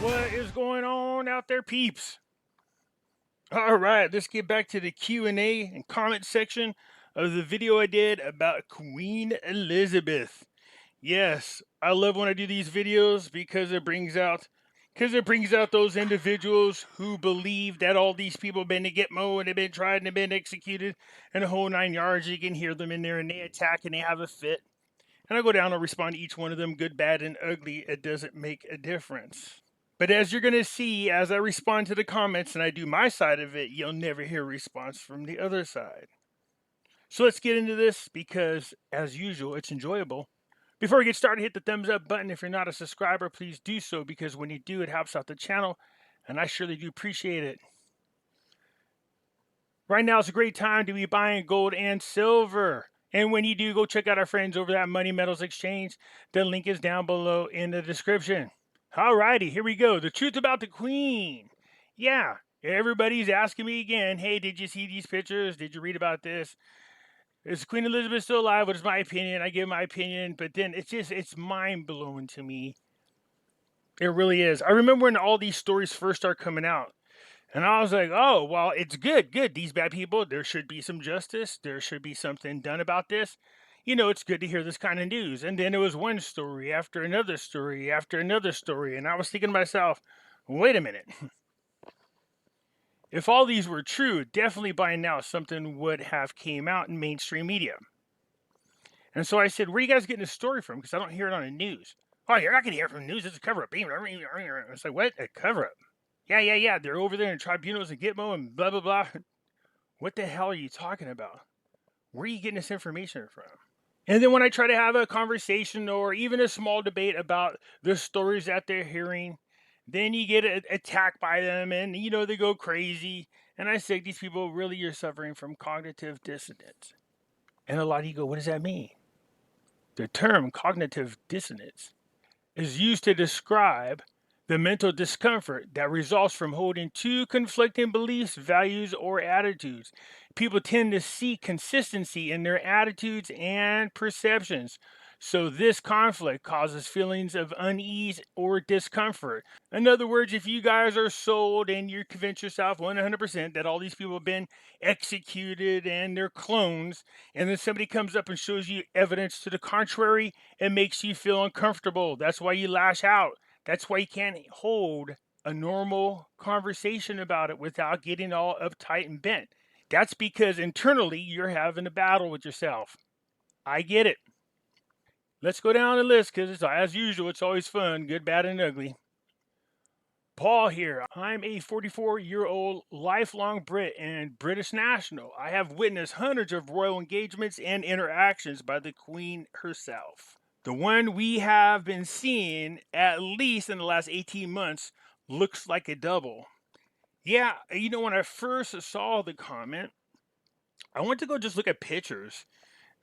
What is going on out there, peeps? All right, let's get back to the Q&A and comment section of the video I did about Queen Elizabeth. Yes, I love when I do these videos because it brings out those individuals who believe that all these people have been to Gitmo and they've been tried and they've been executed and the whole 9 yards. You can hear them in there and they attack and they have a fit. And I go down and respond to each one of them, good, bad, and ugly. It doesn't make a difference. But as you're going to see, as I respond to the comments and I do my side of it, you'll never hear a response from the other side. So let's get into this because, as usual, it's enjoyable. Before we get started, hit the thumbs up button. If you're not a subscriber, please do so because when you do, it helps out the channel, and I surely do appreciate it. Right now is a great time to be buying gold and silver. And when you do, go check out our friends over at Money Metals Exchange. The link is down below in the description. Alrighty, here we go. The truth about the Queen. Yeah, everybody's asking me again, hey, did you see these pictures? Did you read about this? Is Queen Elizabeth still alive? What is my opinion? I give my opinion, but then it's mind-blowing to me. It really is. I remember when all these stories first start coming out, and I was like, oh, well, it's good. These bad people, there should be some justice. There should be something done about this. You know, it's good to hear this kind of news. And then it was one story after another story after another story. And I was thinking to myself, wait a minute. If all these were true, definitely by now something would have came out in mainstream media. And so I said, where are you guys getting this story from? Because I don't hear it on the news. Oh, you're not going to hear it from the news. It's a cover-up. It's like, what? A cover-up? Yeah. They're over there in tribunals and Gitmo and blah, blah, blah. What the hell are you talking about? Where are you getting this information from? And then when I try to have a conversation or even a small debate about the stories that they're hearing, then you get attacked by them and, you know, they go crazy. And I say, these people really are suffering from cognitive dissonance. And a lot of you go, what does that mean? The term cognitive dissonance is used to describe the mental discomfort that results from holding two conflicting beliefs, values, or attitudes. People tend to seek consistency in their attitudes and perceptions. So this conflict causes feelings of unease or discomfort. In other words, if you guys are sold and you convince yourself 100% that all these people have been executed and they're clones, and then somebody comes up and shows you evidence to the contrary, it makes you feel uncomfortable. That's why you lash out. That's why you can't hold a normal conversation about it without getting all uptight and bent. That's because internally you're having a battle with yourself. I get it. Let's go down the list because, as usual, it's always fun, good, bad, and ugly. Paul here. I'm a 44-year-old lifelong Brit and British national. I have witnessed hundreds of royal engagements and interactions by the Queen herself. The one we have been seeing, at least in the last 18 months, looks like a double. Yeah, you know, when I first saw the comment, I went to go just look at pictures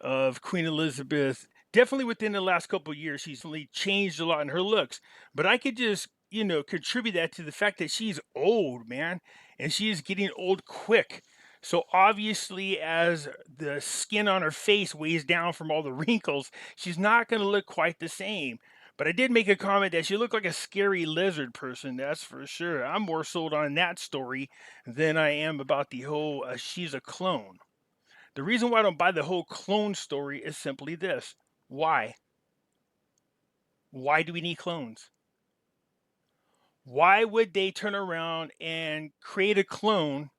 of Queen Elizabeth. Definitely within the last couple of years, she's really changed a lot in her looks. But I could just, you know, contribute that to the fact that she's old, man. And she is getting old quick. So obviously, as the skin on her face weighs down from all the wrinkles, she's not going to look quite the same. But I did make a comment that she looked like a scary lizard person, that's for sure. I'm more sold on that story than I am about the whole she's a clone. The reason why I don't buy the whole clone story is simply this. Why? Why do we need clones? Why would they turn around and create a clone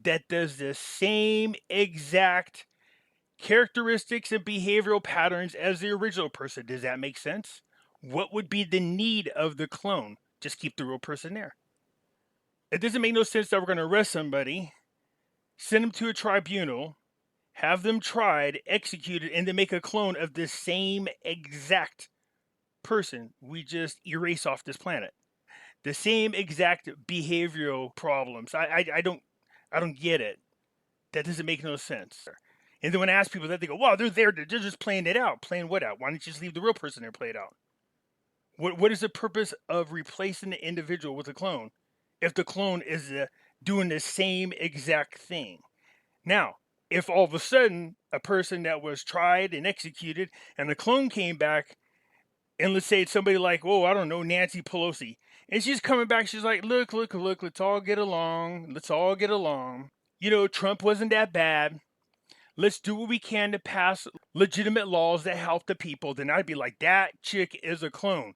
that does the same exact characteristics and behavioral patterns as the original person? Does that make sense? What would be the need of the clone? Just keep the real person there. It doesn't make no sense that we're going to arrest somebody, send them to a tribunal, have them tried, executed, and then make a clone of the same exact person we just erase off this planet. The same exact behavioral problems. I don't get it. That doesn't make no sense. And then when I ask people that, they go, well, they're just playing it out. Playing what out? Why don't you just leave the real person there play it out? What is the purpose of replacing the individual with a clone if the clone is doing the same exact thing? Now, if all of a sudden a person that was tried and executed and the clone came back, and let's say it's somebody like, oh, I don't know, Nancy Pelosi, and she's coming back, she's like, look, let's all get along. Let's all get along. You know, Trump wasn't that bad. Let's do what we can to pass legitimate laws that help the people. Then I'd be like, that chick is a clone.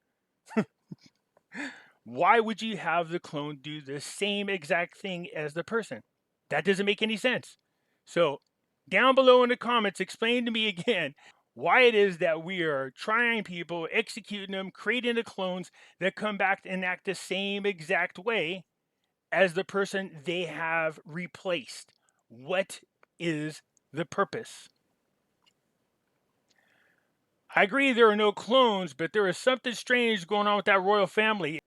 Why would you have the clone do the same exact thing as the person? That doesn't make any sense. So down below in the comments, explain to me again why it is that we are trying people, executing them, creating the clones that come back and act the same exact way as the person they have replaced. What is the purpose? I agree there are no clones, but there is something strange going on with that royal family.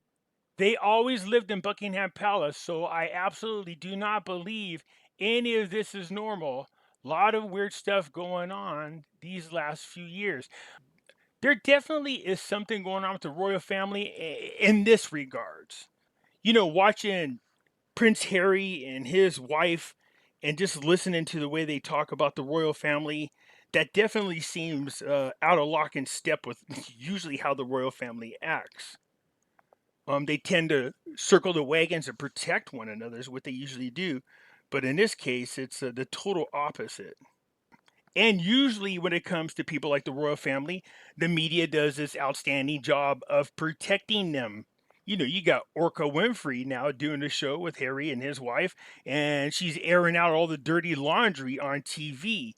They always lived in Buckingham Palace, so I absolutely do not believe any of this is normal. A lot of weird stuff going on these last few years. There definitely is something going on with the royal family in this regards. You know, watching Prince Harry and his wife and just listening to the way they talk about the royal family, that definitely seems out of lock and step with usually how the royal family acts. They tend to circle the wagons and protect one another is what they usually do. But in this case, it's the total opposite. And usually when it comes to people like the royal family, the media does this outstanding job of protecting them. You know, you got Orca Winfrey now doing a show with Harry and his wife, and she's airing out all the dirty laundry on TV.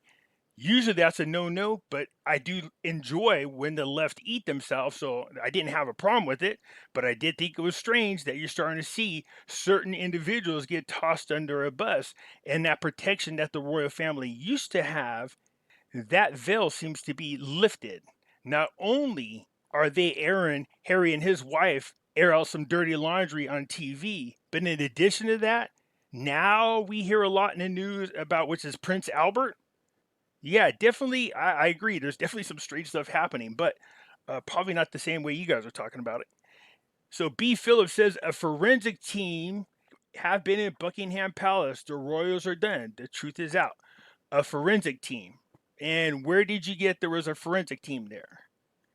Usually that's a no-no, but I do enjoy when the left eat themselves, so I didn't have a problem with it, but I did think it was strange that you're starting to see certain individuals get tossed under a bus, and that protection that the royal family used to have, that veil seems to be lifted. Not only are they airing Harry and his wife air out some dirty laundry on TV, but in addition to that, now we hear a lot in the news about which is Prince Albert. Yeah, definitely. I agree. There's definitely some strange stuff happening, but probably not the same way you guys are talking about it. So B. Phillips says a forensic team have been in Buckingham Palace. The royals are done. The truth is out. A forensic team. And where did you get there was a forensic team there?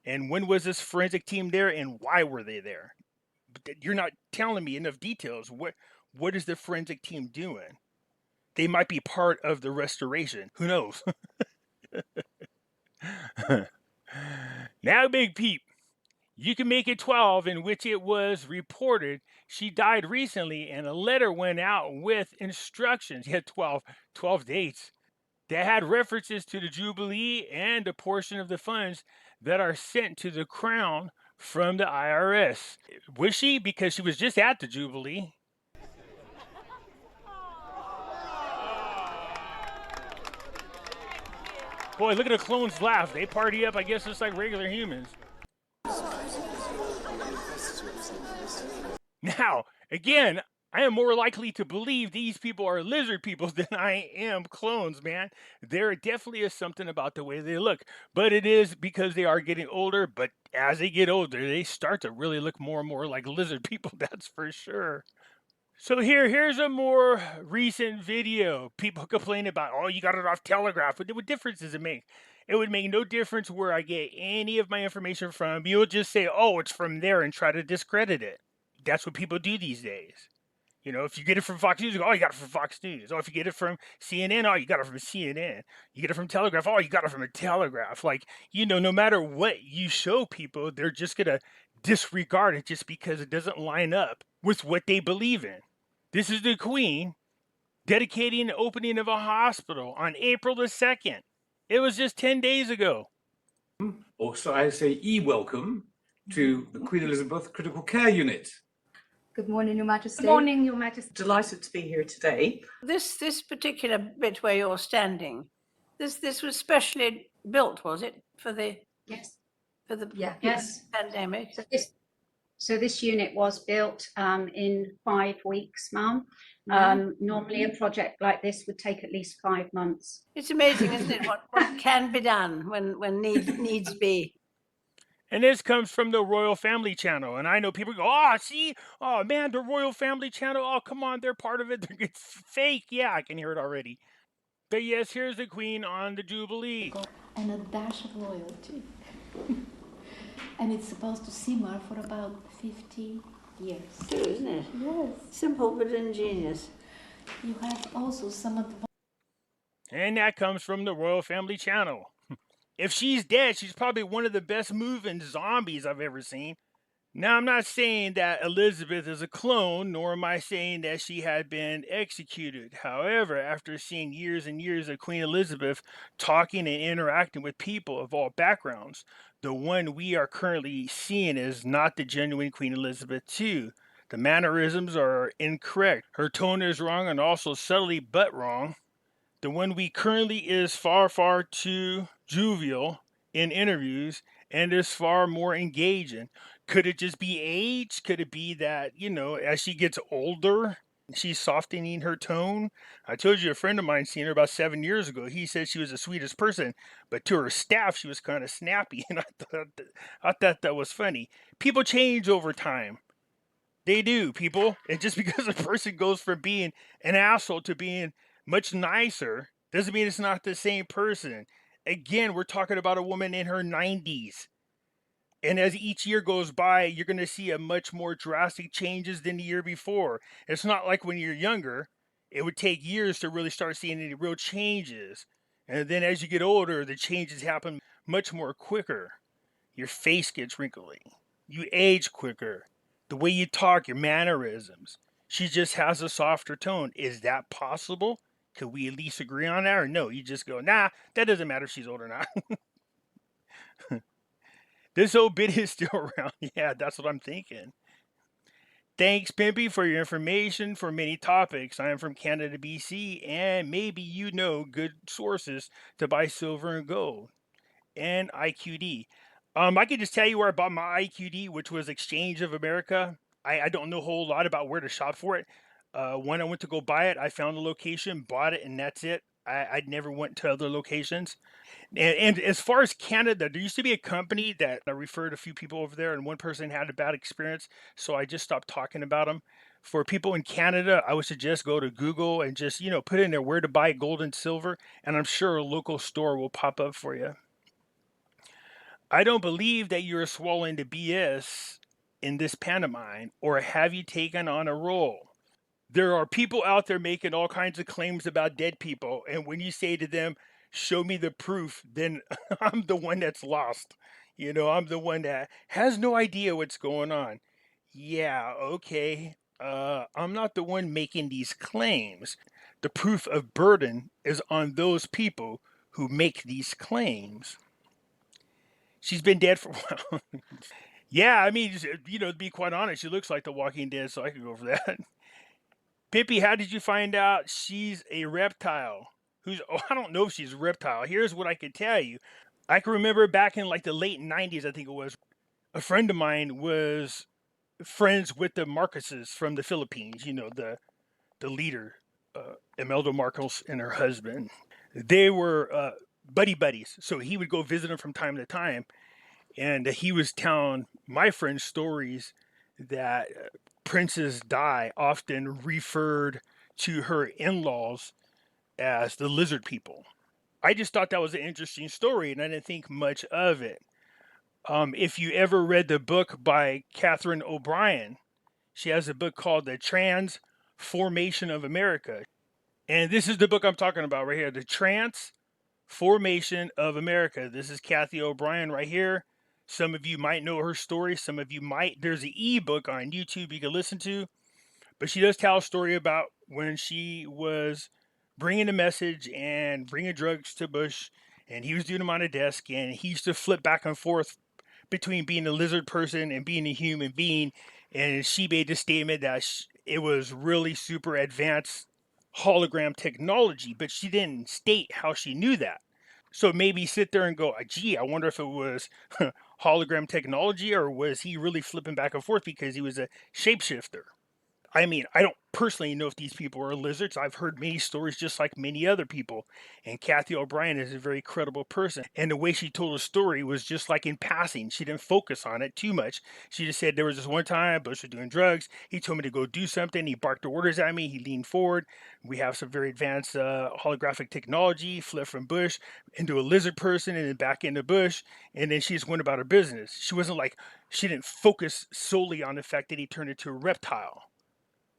And when was this forensic team there and why were they there? But you're not telling me enough details. What is the forensic team doing? They might be part of the restoration. Who knows? Now, Big Peep, you can make it 12, in which it was reported she died recently, and a letter went out with instructions. Yeah, 12 dates that had references to the Jubilee and a portion of the funds that are sent to the Crown from the IRS. Was she? Because she was just at the Jubilee. Boy, look at the clones laugh. They party up, I guess, just like regular humans. Now, again, I am more likely to believe these people are lizard people than I am clones, man. There definitely is something about the way they look. But it is because they are getting older. But as they get older, they start to really look more and more like lizard people, that's for sure. So here's a more recent video. People complain about, oh, you got it off Telegraph. What difference does it make? It would make no difference where I get any of my information from. You'll just say, oh, it's from there and try to discredit it. That's what people do these days. You know, if you get it from Fox News, you go, oh, you got it from Fox News. Or if you get it from CNN, oh, you got it from CNN. You get it from Telegraph, oh, you got it from a Telegraph. Like, you know, no matter what you show people, they're just going to disregard it just because it doesn't line up with what they believe in. This is the Queen dedicating the opening of a hospital on April the 2nd. It was just 10 days ago. Also, I say welcome to the Queen Elizabeth Critical Care Unit. Good morning, Your Majesty. Good morning, Your Majesty. Delighted to be here today. This particular bit where you're standing, this was specially built, was it, for the Yes. for the Yes. pandemic? So this unit was built in 5 weeks, Mum. Normally a project like this would take at least 5 months. It's amazing, isn't it, what can be done when needs be. And this comes from the Royal Family Channel. And I know people go, oh, see? Oh, man, the Royal Family Channel. Oh, come on, they're part of it. It's fake. Yeah, I can hear it already. But yes, here's the Queen on the Jubilee. And a dash of loyalty. And it's supposed to simmer for about 50 years. True, isn't it? Yes. Simple but ingenious. You have also some of the... And that comes from the Royal Family Channel. If she's dead, she's probably one of the best moving zombies I've ever seen. Now, I'm not saying that Elizabeth is a clone, nor am I saying that she had been executed. However, after seeing years and years of Queen Elizabeth talking and interacting with people of all backgrounds, the one we are currently seeing is not the genuine Queen Elizabeth II. The mannerisms are incorrect. Her tone is wrong and also subtly but wrong. The one we currently is far, far too jovial in interviews and is far more engaging. Could it just be age? Could it be that, as she gets older, she's softening her tone? I told you a friend of mine seen her about 7 years ago. He said she was the sweetest person, but to her staff, she was kind of snappy. And I thought that was funny. People change over time. They do, people. And just because a person goes from being an asshole to being much nicer doesn't mean it's not the same person. Again, we're talking about a woman in her 90s. And as each year goes by, you're going to see a much more drastic changes than the year before. It's not like when you're younger, it would take years to really start seeing any real changes. And then as you get older, the changes happen much more quicker. Your face gets wrinkly. You age quicker. The way you talk, your mannerisms. She just has a softer tone. Is that possible? Could we at least agree on that? Or no, you just go, nah, that doesn't matter if she's old or not. This old bit is still around. Yeah, that's what I'm thinking. Thanks, Pimpy, for your information for many topics. I am from Canada, BC, and maybe you know good sources to buy silver and gold. And IQD. I can just tell you where I bought my IQD, which was Exchange of America. I don't know a whole lot about where to shop for it. When I went to go buy it, I found the location, bought it, and that's it. I never went to other locations. And as far as Canada, there used to be a company that I referred a few people over there, and one person had a bad experience, so I just stopped talking about them. For people in Canada, I would suggest go to Google and just, put in there where to buy gold and silver, and I'm sure a local store will pop up for you. I don't believe that you're swallowing the BS in this pantomime, or have you taken on a role? There are people out there making all kinds of claims about dead people, and when you say to them, show me the proof, then I'm the one that's lost. I'm the one that has no idea what's going on. Yeah, okay. I'm not the one making these claims. The proof of burden is on those people who make these claims. She's been dead for a while. Yeah, I mean, to be quite honest, she looks like The Walking Dead, so I could go for that. Pimpy, how did you find out she's a reptile? I don't know if she's a reptile. Here's what I can tell you. I can remember back in like the late 90s, I think it was, a friend of mine was friends with the Marcoses from the Philippines, the leader, Imelda Marcos and her husband. They were buddy buddies, so he would go visit them from time to time, and he was telling my friends stories that Princess Di often referred to her in-laws as the lizard people. I just thought that was an interesting story, and I didn't think much of it. If you ever read the book by Katherine OBrien, she has a book called The Transformation of America. And this is the book I'm talking about right here, The Transformation of America. This is Kathy O'Brien right here. Some of you might know her story. Some of you might. There's an ebook on YouTube you can listen to. But she does tell a story about when she was bringing a message and bringing drugs to Bush, and he was doing them on a desk, and he used to flip back and forth between being a lizard person and being a human being. And she made the statement that it was really super advanced hologram technology, but she didn't state how she knew that. So maybe sit there and go, gee, I wonder if it was hologram technology, or was he really flipping back and forth because he was a shapeshifter? I mean, I don't personally know if these people are lizards. I've heard many stories just like many other people. And Kathy O'Brien is a very credible person. And the way she told a story was just like in passing. She didn't focus on it too much. She just said there was this one time Bush was doing drugs. He told me to go do something. He barked orders at me. He leaned forward. We have some very advanced holographic technology, flipped from Bush into a lizard person and then back into Bush. And then she just went about her business. She wasn't like, she didn't focus solely on the fact that he turned into a reptile.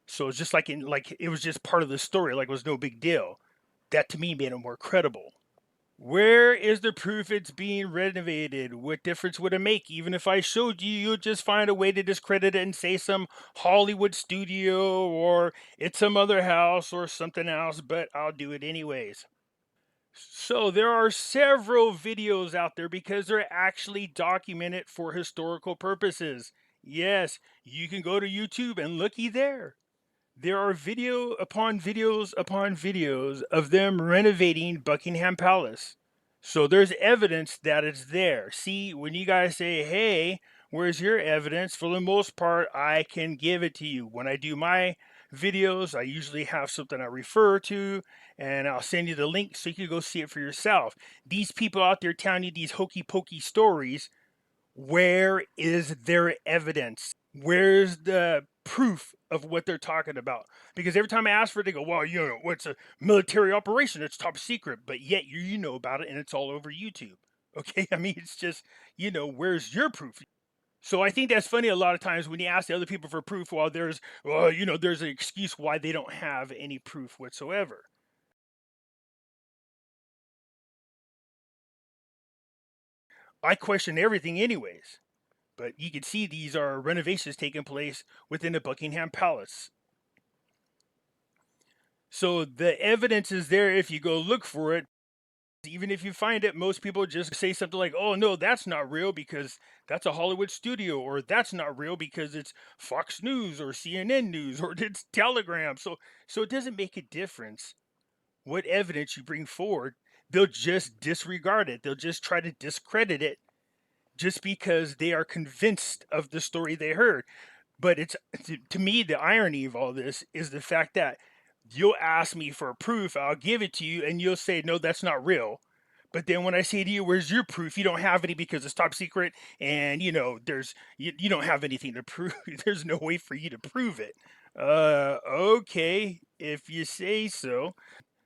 So it's just like it was just part of the story, like it was no big deal. That to me made it more credible. Where is the proof it's being renovated? What difference would it make? Even if I showed you, you'll just find a way to discredit it and say some Hollywood studio or it's some other house or something else, but I'll do it anyways. So there are several videos out there because they're actually documented for historical purposes. Yes, you can go to YouTube and looky there. There are video upon videos of them renovating Buckingham Palace. So there's evidence that it's there. See, when you guys say, hey, where's your evidence? For the most part, I can give it to you. When I do my videos, I usually have something I refer to, and I'll send you the link so you can go see it for yourself. These people out there telling you these hokey pokey stories, where is their evidence? Where's the proof of what they're talking about? Because every time I ask for it, they go, well, what's a military operation? It's top secret. But yet you know about it and it's all over YouTube. Okay? I mean, it's just, where's your proof? So I think that's funny a lot of times when you ask the other people for proof, well, there's an excuse why they don't have any proof whatsoever. I question everything anyways. But you can see these are renovations taking place within the Buckingham Palace. So the evidence is there if you go look for it. Even if you find it, most people just say something like, oh, no, that's not real because that's a Hollywood studio, or that's not real because it's Fox News or CNN News or it's Telegram. So it doesn't make a difference what evidence you bring forward. They'll just disregard it. They'll just try to discredit it just because they are convinced of the story they heard. But it's to me, the irony of all this is the fact that you'll ask me for proof, I'll give it to you, and you'll say, no, that's not real. But then when I say to you, where's your proof? You don't have any because it's top secret, and there's you don't have anything to prove. There's no way for you to prove it. Okay, if you say so.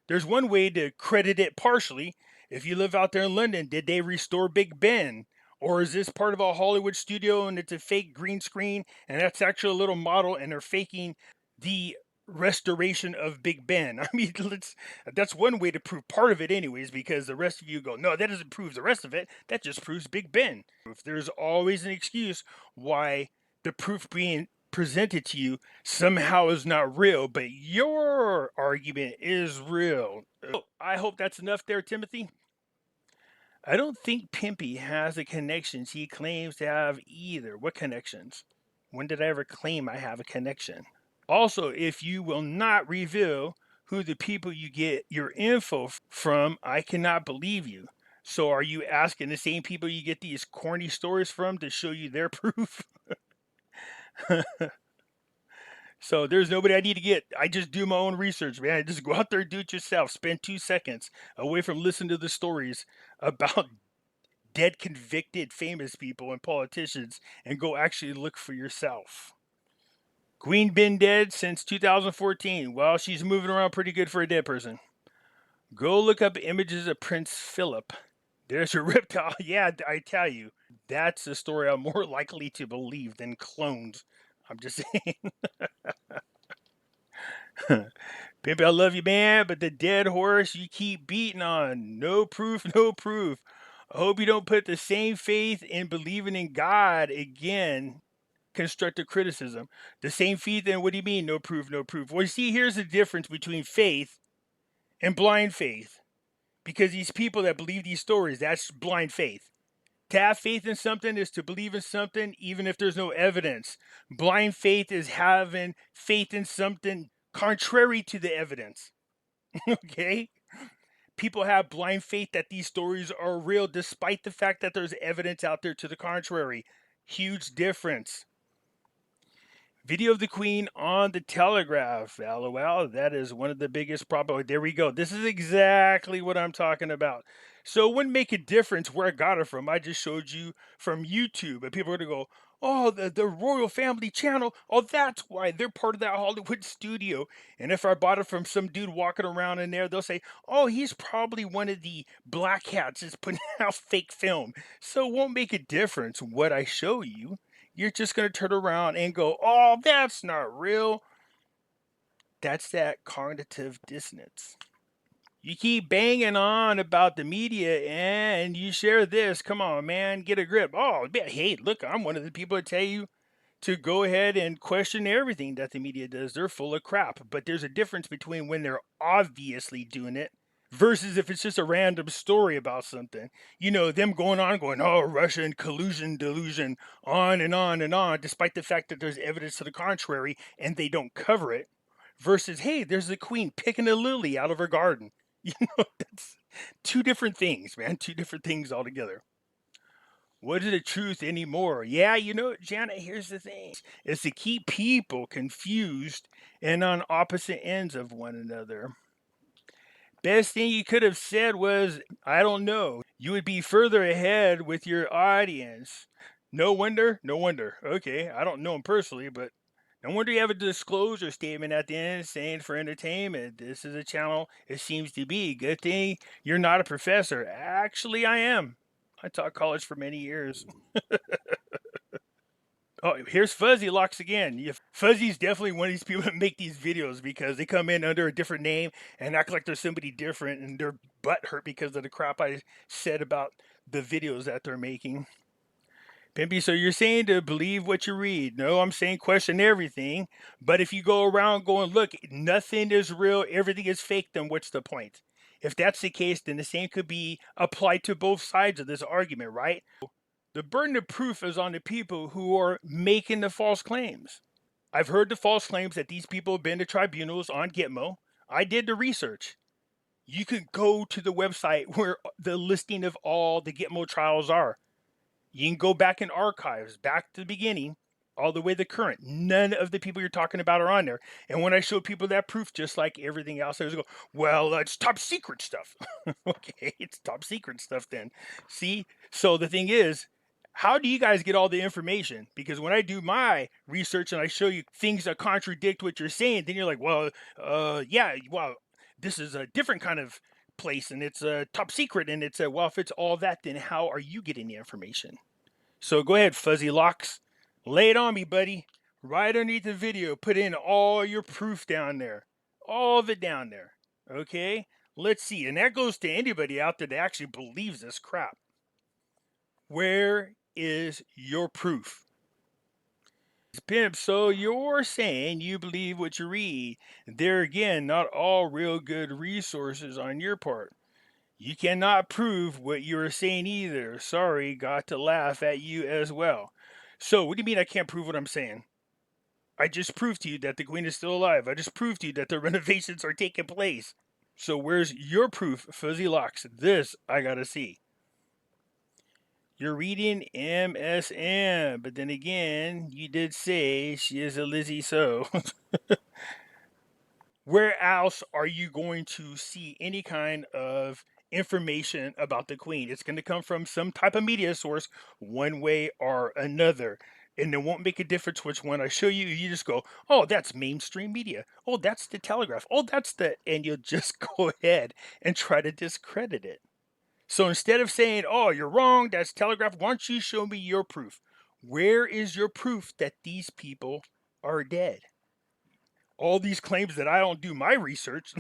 There's one way to credit it partially. If you live out there in London, did they restore Big Ben? Or is this part of a Hollywood studio and it's a fake green screen and that's actually a little model and they're faking the restoration of Big Ben? I mean, that's one way to prove part of it anyways, because the rest of you go, no, that doesn't prove the rest of it. That just proves Big Ben. There's always an excuse why the proof being presented to you somehow is not real, but your argument is real. I hope that's enough there, Timothy. I don't think Pimpy has the connections he claims to have either. What connections? When did I ever claim I have a connection? Also, if you will not reveal who the people you get your info from, I cannot believe you. So are you asking the same people you get these corny stories from to show you their proof? So there's nobody I need to get. I just do my own research, man. I just go out there and do it yourself. Spend 2 seconds away from listening to the stories about dead convicted famous people and politicians and go actually look for yourself. Queen been dead since 2014. Well, she's moving around pretty good for a dead person. Go look up images of Prince Philip. There's a reptile. Yeah, I tell you, that's a story I'm more likely to believe than clones. I'm just saying. Pimpy, I love you, man, but the dead horse you keep beating on. No proof, no proof. I hope you don't put the same faith in believing in God again. Constructive criticism. The same faith, and what do you mean, no proof, no proof? Well, you see, here's the difference between faith and blind faith. Because these people that believe these stories, that's blind faith. To have faith in something is to believe in something even if there's no evidence. Blind faith is having faith in something contrary to the evidence. Okay? People have blind faith that these stories are real despite the fact that there's evidence out there to the contrary. Huge difference. Video of the Queen on the Telegraph. LOL, that is one of the biggest problems. There we go. This is exactly what I'm talking about. So it wouldn't make a difference where I got it from. I just showed you from YouTube. And people are going to go, oh, the royal family channel. Oh, that's why they're part of that Hollywood studio. And if I bought it from some dude walking around in there, they'll say, oh, he's probably one of the black hats that's putting out fake film. So it won't make a difference what I show you. You're just going to turn around and go, oh, that's not real. That's that cognitive dissonance. You keep banging on about the media and you share this. Come on, man, get a grip. Oh, hey, look, I'm one of the people that tell you to go ahead and question everything that the media does. They're full of crap. But there's a difference between when they're obviously doing it versus if it's just a random story about something. You know, them going on, oh, Russian collusion, delusion, on and on and on, despite the fact that there's evidence to the contrary and they don't cover it. Versus, hey, there's the queen picking a lily out of her garden. You know, that's two different things, man. Two different things altogether. What is the truth anymore? Yeah, you know, Janet, here's the thing. It's to keep people confused and on opposite ends of one another. Best thing you could have said was, I don't know. You would be further ahead with your audience. No wonder. Okay, I don't know him personally, but no wonder you have a disclosure statement at the end saying for entertainment, this is a channel it seems to be. Good thing you're not a professor. Actually, I am. I taught college for many years. Oh, here's Fuzzy Locks again. Fuzzy's definitely one of these people that make these videos because they come in under a different name and act like they're somebody different and their butt hurt because of the crap I said about the videos that they're making. Pimpy, so you're saying to believe what you read. No, I'm saying question everything. But if you go around going, look, nothing is real, everything is fake, then what's the point? If that's the case, then the same could be applied to both sides of this argument, right? The burden of proof is on the people who are making the false claims. I've heard the false claims that these people have been to tribunals on Gitmo. I did the research. You can go to the website where the listing of all the Gitmo trials are. You can go back in archives, back to the beginning, all the way to the current. None of the people you're talking about are on there. And when I showed people that proof, just like everything else, I was go, well, it's top secret stuff. Okay, it's top secret stuff then. See? So the thing is, how do you guys get all the information? Because when I do my research and I show you things that contradict what you're saying, then you're like, well, yeah, well, this is a different kind of place and it's a top secret and it's a, well, if it's all that, then how are you getting the information? So go ahead, Fuzzy Locks. Lay it on me, buddy. Right underneath the video, put in all your proof down there. All of it down there. Okay? Let's see. And that goes to anybody out there that actually believes this crap. Where is your proof? Pimp, so you're saying you believe what you read. There again, not all real good resources on your part. You cannot prove what you're saying either. Sorry, got to laugh at you as well. So, what do you mean I can't prove what I'm saying? I just proved to you that the queen is still alive. I just proved to you that the renovations are taking place. So, where's your proof, Fuzzy Locks? This I gotta see. You're reading MSM, but then again, you did say she is a Lizzie, so. Where else are you going to see any kind of information about the queen? It's going to come from some type of media source one way or another. And it won't make a difference which one I show you. You just go, oh, that's mainstream media. Oh, that's the Telegraph. Oh, that's the... And you'll just go ahead and try to discredit it. So instead of saying, oh, you're wrong, that's Telegraph, why don't you show me your proof? Where is your proof that these people are dead? All these claims that I don't do my research.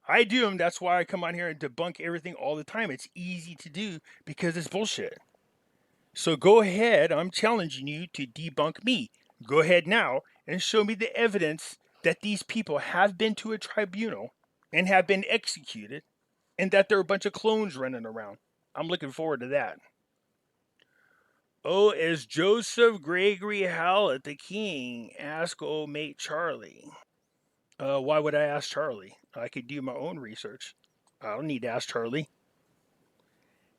I do them. That's why I come on here and debunk everything all the time. It's easy to do because it's bullshit. So go ahead. I'm challenging you to debunk me. Go ahead now and show me the evidence that these people have been to a tribunal and have been executed and that there are a bunch of clones running around. I'm looking forward to that. Oh, as Joseph Gregory Howlett, the king, ask old mate Charlie. Why would I ask Charlie? I could do my own research. I don't need to ask Charlie.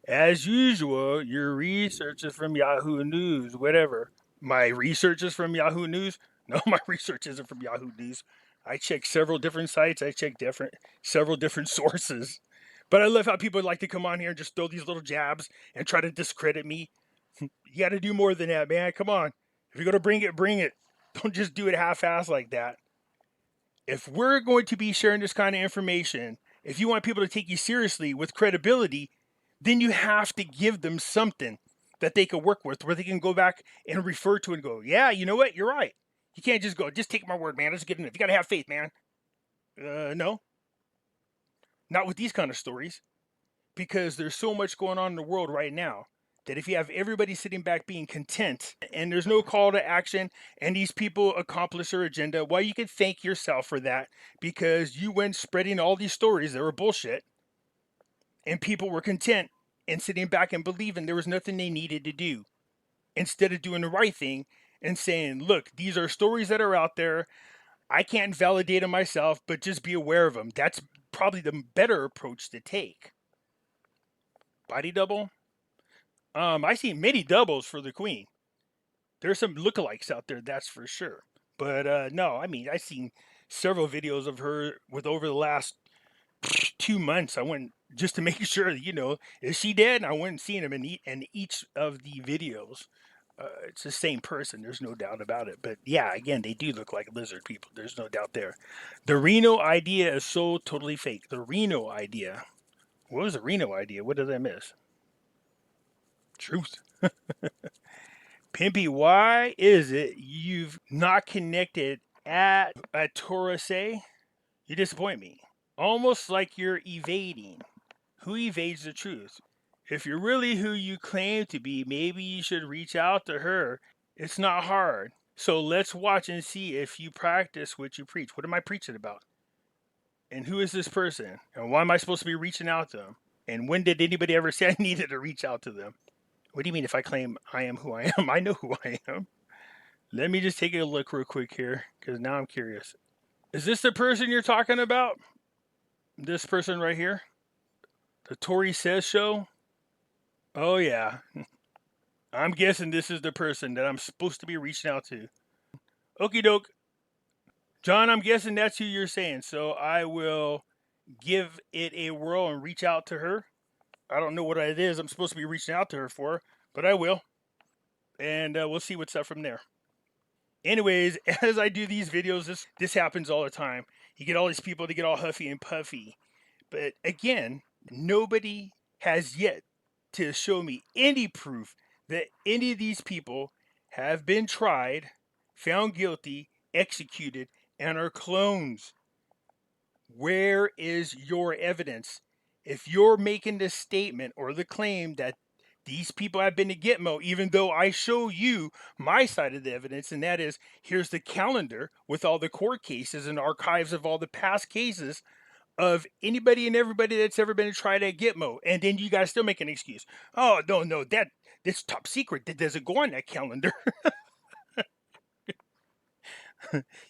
As usual, your research is from Yahoo News, whatever. My research is from Yahoo News. No, my research isn't from Yahoo News. I check several different sites. I check several different sources. But I love how people like to come on here and just throw these little jabs and try to discredit me. You got to do more than that, man. Come on. If you're going to bring it, bring it. Don't just do it half-assed like that. If we're going to be sharing this kind of information, if you want people to take you seriously with credibility, then you have to give them something that they can work with, where they can go back and refer to and go, yeah, you know what? You're right. You can't just go, just take my word, man. That's good enough. You got to have faith, man. No. Not with these kind of stories. Because there's so much going on in the world right now that if you have everybody sitting back being content and there's no call to action and these people accomplish their agenda, well, you can thank yourself for that, because you went spreading all these stories that were bullshit and people were content and sitting back and believing there was nothing they needed to do, instead of doing the right thing and saying, look, these are stories that are out there. I can't validate them myself, but just be aware of them. That's probably the better approach to take. Body double? I see many doubles for the Queen. There's some lookalikes out there, that's for sure. But no, I mean, I've seen several videos of her with over the last 2 months. I went just to make sure, is she dead? And I went and seen him in each of the videos. It's the same person, there's no doubt about it. But yeah, again, they do look like lizard people. There's no doubt there. The Reno idea is so totally fake. The Reno idea. What was the Reno idea? What did I miss? Truth. Pimpy, why is it you've not connected at Torah say? You disappoint me. Almost like you're evading. Who evades the truth? If you're really who you claim to be, maybe you should reach out to her. It's not hard. So let's watch and see if you practice what you preach. What am I preaching about? And who is this person? And why am I supposed to be reaching out to them? And when did anybody ever say I needed to reach out to them? What do you mean if I claim I am who I am? I know who I am. Let me just take a look real quick here, because now I'm curious. Is this the person you're talking about? This person right here? The Tori Says Show? Oh, yeah. I'm guessing this is the person that I'm supposed to be reaching out to. Okie doke. John, I'm guessing that's who you're saying, so I will give it a whirl and reach out to her. I don't know what it is I'm supposed to be reaching out to her for, but I will. And we'll see what's up from there. Anyways, as I do these videos, this happens all the time. You get all these people to get all huffy and puffy. But again, nobody has yet to show me any proof that any of these people have been tried, found guilty, executed, and are clones. Where is your evidence? If you're making the statement or the claim that these people have been to Gitmo, even though I show you my side of the evidence, and that is, here's the calendar with all the court cases and archives of all the past cases of anybody and everybody that's ever been tried at Gitmo, and then you guys still make an excuse. Oh, no, that's top secret. That doesn't go on that calendar.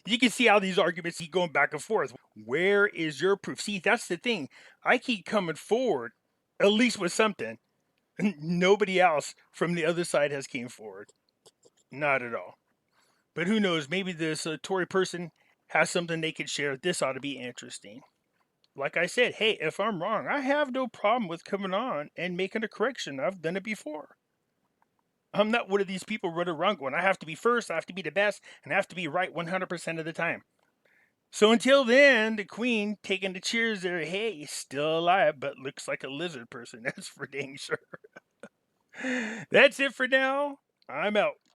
You can see how these arguments keep going back and forth. Where is your proof? See, that's the thing. I keep coming forward, at least with something. Nobody else from the other side has came forward. Not at all. But who knows? Maybe this Tory person has something they could share. This ought to be interesting. Like I said, hey, if I'm wrong, I have no problem with coming on and making a correction. I've done it before. I'm not one of these people running around going, I have to be first, I have to be the best, and I have to be right 100% of the time. So until then, the Queen taking the cheers there, hey, still alive, but looks like a lizard person. That's for dang sure. That's it for now. I'm out.